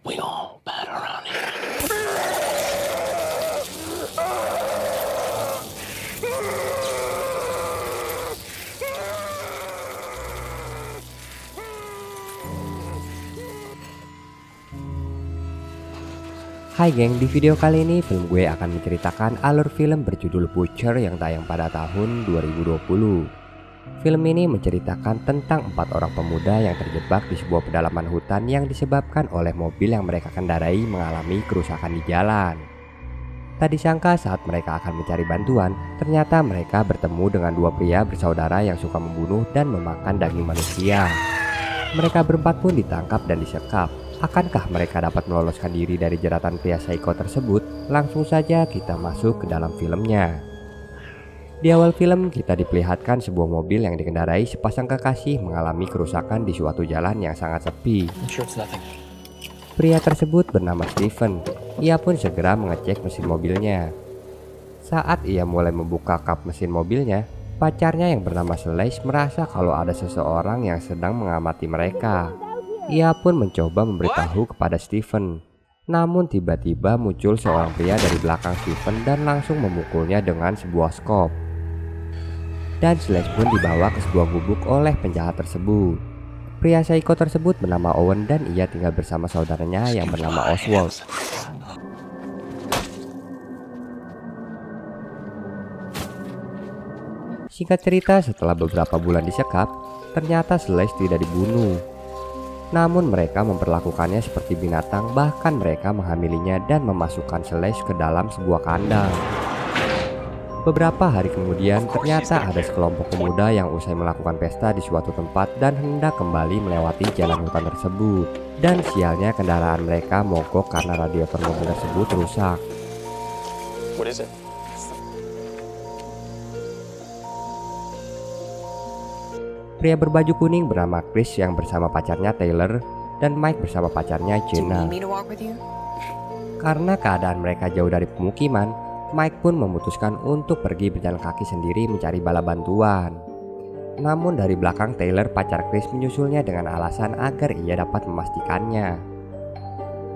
We all bad around here. Hai geng, di video kali ini film gue akan menceritakan alur film berjudul Butcher yang tayang pada tahun 2020. Film ini menceritakan tentang 4 orang pemuda yang terjebak di sebuah pedalaman hutan yang disebabkan oleh mobil yang mereka kendarai mengalami kerusakan di jalan. Tak disangka saat mereka akan mencari bantuan, ternyata mereka bertemu dengan 2 pria bersaudara yang suka membunuh dan memakan daging manusia. Mereka berempat pun ditangkap dan disekap. Akankah mereka dapat meloloskan diri dari jeratan pria psycho tersebut? Langsung saja kita masuk ke dalam filmnya. Di awal film kita diperlihatkan sebuah mobil yang dikendarai sepasang kekasih mengalami kerusakan di suatu jalan yang sangat sepi. Pria tersebut bernama Steven. Ia pun segera mengecek mesin mobilnya. Saat ia mulai membuka kap mesin mobilnya, pacarnya yang bernama Celeste merasa kalau ada seseorang yang sedang mengamati mereka. Ia pun mencoba memberitahu kepada Steven. Namun tiba-tiba muncul seorang pria dari belakang Steven dan langsung memukulnya dengan sebuah skop. Dan Celeste pun dibawa ke sebuah gubuk oleh penjahat tersebut. Pria psycho tersebut bernama Owen dan ia tinggal bersama saudaranya yang bernama Oswald. Singkat cerita, setelah beberapa bulan disekap, ternyata Celeste tidak dibunuh. Namun mereka memperlakukannya seperti binatang, bahkan mereka menghamilinya dan memasukkan Celeste ke dalam sebuah kandang. Beberapa hari kemudian ternyata ada sekelompok pemuda yang usai melakukan pesta di suatu tempat dan hendak kembali melewati jalan hutan tersebut. Dan sialnya kendaraan mereka mogok karena radiator mobil tersebut rusak. Pria berbaju kuning bernama Chris yang bersama pacarnya Taylor dan Mike bersama pacarnya Jenna. Karena keadaan mereka jauh dari pemukiman, Mike pun memutuskan untuk pergi berjalan kaki sendiri mencari bala bantuan. Namun dari belakang Taylor, pacar Chris menyusulnya dengan alasan agar ia dapat memastikannya.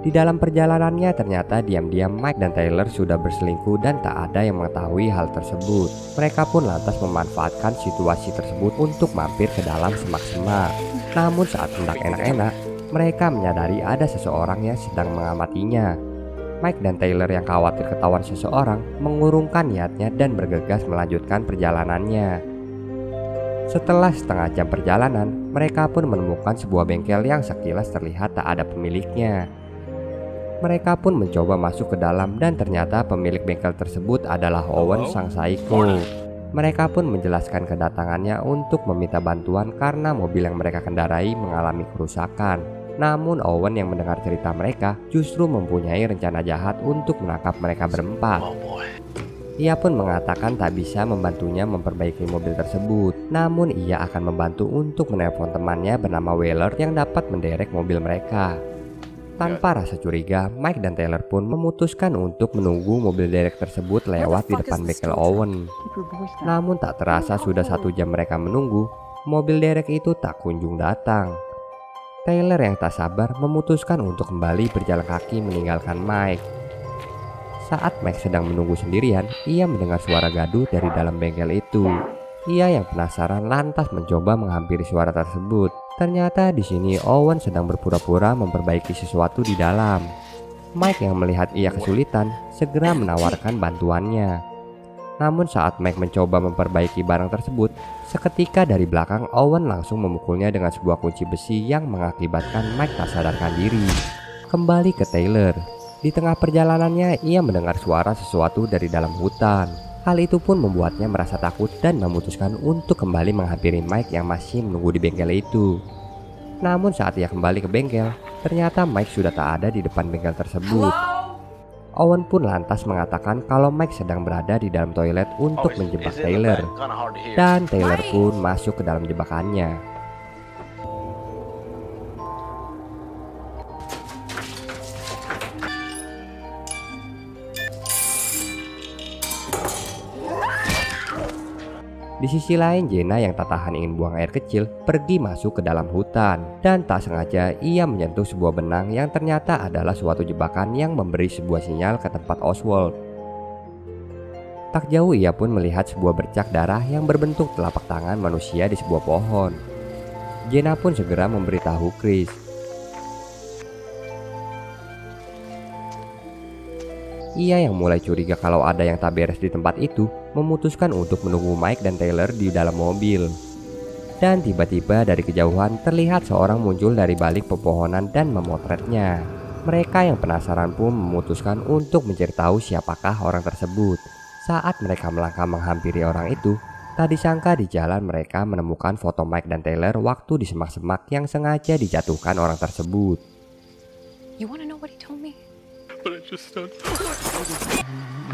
Di dalam perjalanannya ternyata diam-diam Mike dan Taylor sudah berselingkuh dan tak ada yang mengetahui hal tersebut. Mereka pun lantas memanfaatkan situasi tersebut untuk mampir ke dalam semak-semak. Namun saat hendak enak-enak, mereka menyadari ada seseorang yang sedang mengamatinya. Mike dan Taylor yang khawatir ketahuan seseorang mengurungkan niatnya dan bergegas melanjutkan perjalanannya. Setelah setengah jam perjalanan, mereka pun menemukan sebuah bengkel yang sekilas terlihat tak ada pemiliknya. Mereka pun mencoba masuk ke dalam dan ternyata pemilik bengkel tersebut adalah Owen sang psycho. Mereka pun menjelaskan kedatangannya untuk meminta bantuan karena mobil yang mereka kendarai mengalami kerusakan. Namun Owen yang mendengar cerita mereka justru mempunyai rencana jahat untuk menangkap mereka berempat. Ia pun mengatakan tak bisa membantunya memperbaiki mobil tersebut. Namun ia akan membantu untuk menelpon temannya bernama Wheeler yang dapat menderek mobil mereka. Tanpa rasa curiga, Mike dan Taylor pun memutuskan untuk menunggu mobil derek tersebut lewat di depan bengkel Owen. Namun tak terasa sudah 1 jam mereka menunggu, mobil derek itu tak kunjung datang. Taylor yang tak sabar memutuskan untuk kembali berjalan kaki meninggalkan Mike. Saat Mike sedang menunggu sendirian, ia mendengar suara gaduh dari dalam bengkel itu. Ia yang penasaran lantas mencoba menghampiri suara tersebut. Ternyata di sini Owen sedang berpura-pura memperbaiki sesuatu di dalam. Mike yang melihat ia kesulitan segera menawarkan bantuannya. Namun saat Mike mencoba memperbaiki barang tersebut, seketika dari belakang Owen langsung memukulnya dengan sebuah kunci besi yang mengakibatkan Mike tak sadarkan diri. Kembali ke Taylor. Di tengah perjalanannya ia mendengar suara sesuatu dari dalam hutan. Hal itu pun membuatnya merasa takut dan memutuskan untuk kembali menghampiri Mike yang masih menunggu di bengkel itu. Namun saat ia kembali ke bengkel, ternyata Mike sudah tak ada di depan bengkel tersebut. Owen pun lantas mengatakan kalau Mike sedang berada di dalam toilet untuk menjebak Taylor. Dan Taylor pun masuk ke dalam jebakannya. Di sisi lain, Jenna yang tak tahan ingin buang air kecil pergi masuk ke dalam hutan, dan tak sengaja ia menyentuh sebuah benang yang ternyata adalah suatu jebakan yang memberi sebuah sinyal ke tempat Oswald. Tak jauh ia pun melihat sebuah bercak darah yang berbentuk telapak tangan manusia di sebuah pohon. Jenna pun segera memberitahu Chris. Ia yang mulai curiga kalau ada yang tak beres di tempat itu, memutuskan untuk menunggu Mike dan Taylor di dalam mobil. Dan tiba-tiba dari kejauhan terlihat seorang muncul dari balik pepohonan dan memotretnya. Mereka yang penasaran pun memutuskan untuk mencari tahu siapakah orang tersebut. Saat mereka melangkah menghampiri orang itu, tak disangka di jalan mereka menemukan foto Mike dan Taylor waktu di semak-semak yang sengaja dijatuhkan orang tersebut. You wanna know what he told me?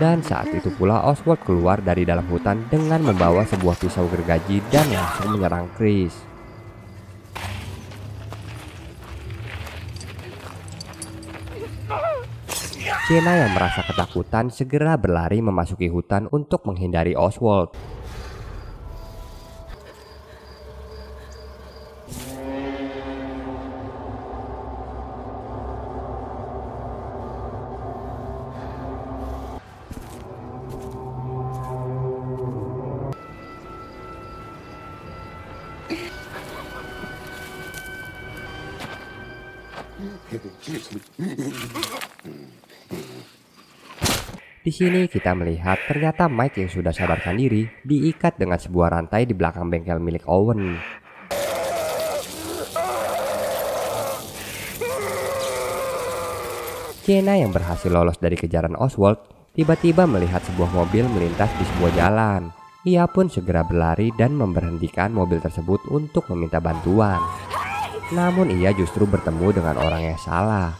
Dan saat itu pula Oswald keluar dari dalam hutan dengan membawa sebuah pisau gergaji dan langsung menyerang Chris. Jenna yang merasa ketakutan segera berlari memasuki hutan untuk menghindari Oswald. Di sini kita melihat ternyata Mike yang sudah sadarkan diri diikat dengan sebuah rantai di belakang bengkel milik Owen. Jenna yang berhasil lolos dari kejaran Oswald tiba-tiba melihat sebuah mobil melintas di sebuah jalan. Ia pun segera berlari dan memberhentikan mobil tersebut untuk meminta bantuan. Namun ia justru bertemu dengan orang yang salah.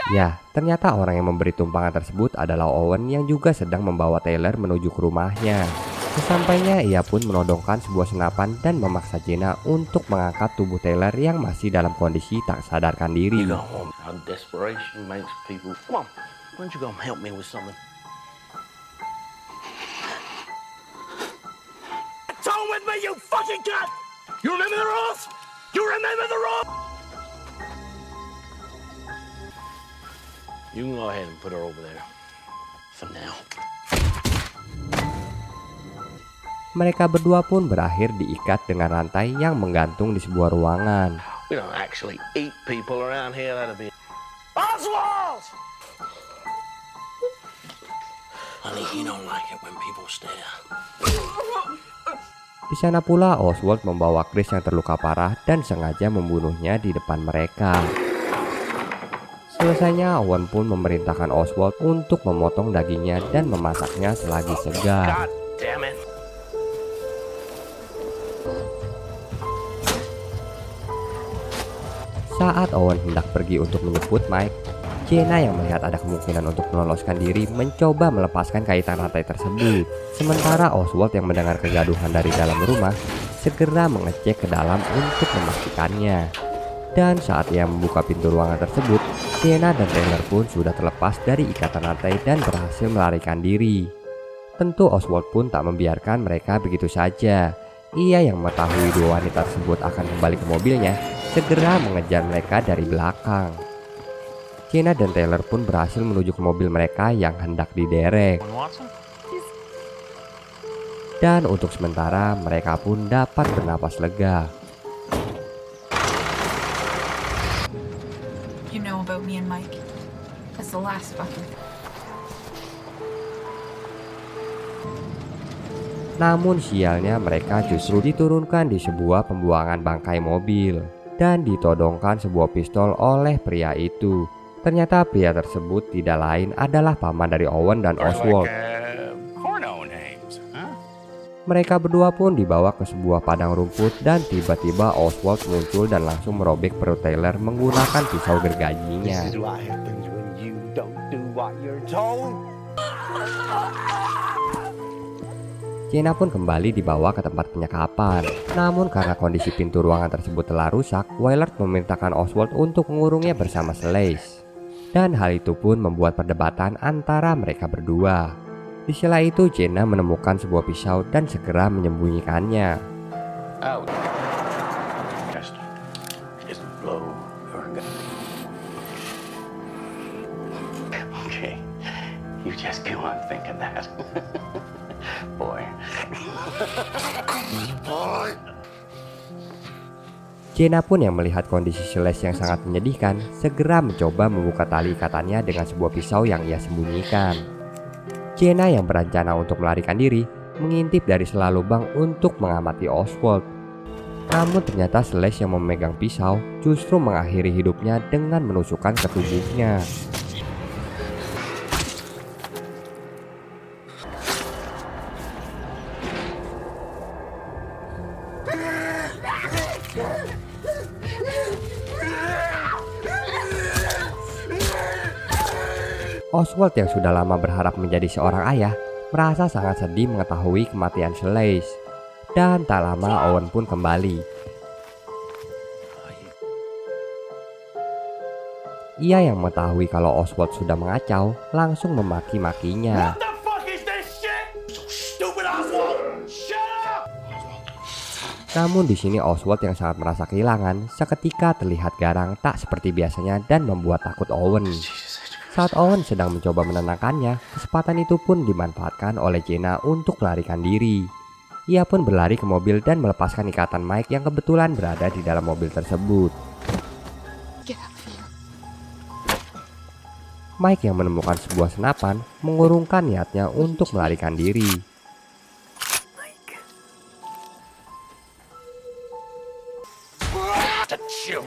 Ya, ternyata orang yang memberi tumpangan tersebut adalah Owen yang juga sedang membawa Taylor menuju ke rumahnya. Sesampainya ia pun menodongkan sebuah senapan dan memaksa Jenna untuk mengangkat tubuh Taylor yang masih dalam kondisi tak sadarkan diri. You can go ahead and put her over there for now. Mereka berdua pun berakhir diikat dengan rantai yang menggantung di sebuah ruangan. We don't actually eat people around here. That'd be Oswald! Honey, you don't like it when people stare. Di sana pula Oswald membawa Chris yang terluka parah dan sengaja membunuhnya di depan mereka. Selesainya, Owen pun memerintahkan Oswald untuk memotong dagingnya dan memasaknya selagi segar. Saat Owen hendak pergi untuk menjemput Mike, Jenna yang melihat ada kemungkinan untuk meloloskan diri mencoba melepaskan kaitan rantai tersebut. Sementara Oswald yang mendengar kegaduhan dari dalam rumah segera mengecek ke dalam untuk memastikannya. Dan saat ia membuka pintu ruangan tersebut, Jenna dan Taylor pun sudah terlepas dari ikatan rantai dan berhasil melarikan diri. Tentu Oswald pun tak membiarkan mereka begitu saja. Ia yang mengetahui dua wanita tersebut akan kembali ke mobilnya, segera mengejar mereka dari belakang. Jenna dan Taylor pun berhasil menuju ke mobil mereka yang hendak diderek. Dan untuk sementara mereka pun dapat bernapas lega. You know about me and Mike. That's the last fucking. Namun sialnya mereka justru diturunkan di sebuah pembuangan bangkai mobil dan ditodongkan sebuah pistol oleh pria itu. Ternyata pria tersebut tidak lain adalah paman dari Owen dan Oswald. Mereka berdua pun dibawa ke sebuah padang rumput dan tiba-tiba Oswald muncul dan langsung merobek perut Taylor menggunakan pisau gergajinya. Jenna pun kembali dibawa ke tempat penyekapan. Namun karena kondisi pintu ruangan tersebut telah rusak, Willard memerintahkan Oswald untuk mengurungnya bersama Sleight. Dan hal itu pun membuat perdebatan antara mereka berdua. Di sela itu Jenna menemukan sebuah pisau dan segera menyembunyikannya. Oh. Just blow or go. Okay. You just go on thinking that. Boy. Jenna pun yang melihat kondisi Celeste yang sangat menyedihkan, segera mencoba membuka tali ikatannya dengan sebuah pisau yang ia sembunyikan. Jenna yang berencana untuk melarikan diri, mengintip dari sela lubang untuk mengamati Oswald. Namun ternyata Celeste yang memegang pisau justru mengakhiri hidupnya dengan menusukkan ke tubuhnya. Oswald yang sudah lama berharap menjadi seorang ayah merasa sangat sedih mengetahui kematian Celeste. Dan tak lama Owen pun kembali. Ia yang mengetahui kalau Oswald sudah mengacau langsung memaki-makinya. What the fuck is this shit? So stupid, Oswald. Shut up. Namun di sini Oswald yang sangat merasa kehilangan seketika terlihat garang tak seperti biasanya dan membuat takut Owen. Saat Owen sedang mencoba menenangkannya, kesempatan itu pun dimanfaatkan oleh Jenna untuk melarikan diri. Ia pun berlari ke mobil dan melepaskan ikatan Mike yang kebetulan berada di dalam mobil tersebut. Mike yang menemukan sebuah senapan mengurungkan niatnya untuk melarikan diri.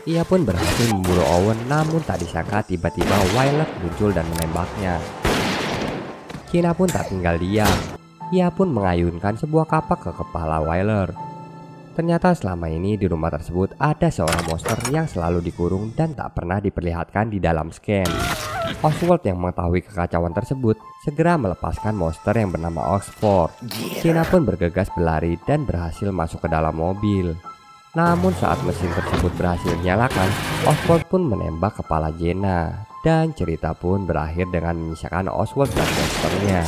Ia pun berhasil membunuh Owen, namun tak disangka tiba-tiba Wyler muncul dan menembaknya. Jenna pun tak tinggal diam. Ia pun mengayunkan sebuah kapak ke kepala Wyler. Ternyata selama ini di rumah tersebut ada seorang monster yang selalu dikurung dan tak pernah diperlihatkan di dalam scan. Oswald yang mengetahui kekacauan tersebut segera melepaskan monster yang bernama Oxford. Jenna pun bergegas berlari dan berhasil masuk ke dalam mobil. Namun saat mesin tersebut berhasil dinyalakan, Oswald pun menembak kepala Jenna. Dan cerita pun berakhir dengan menyisakan Oswald dan monsternya.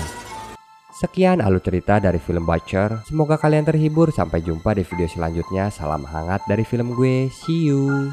Sekian alur cerita dari film Butcher. Semoga kalian terhibur. Sampai jumpa di video selanjutnya. Salam hangat dari film gue. See you.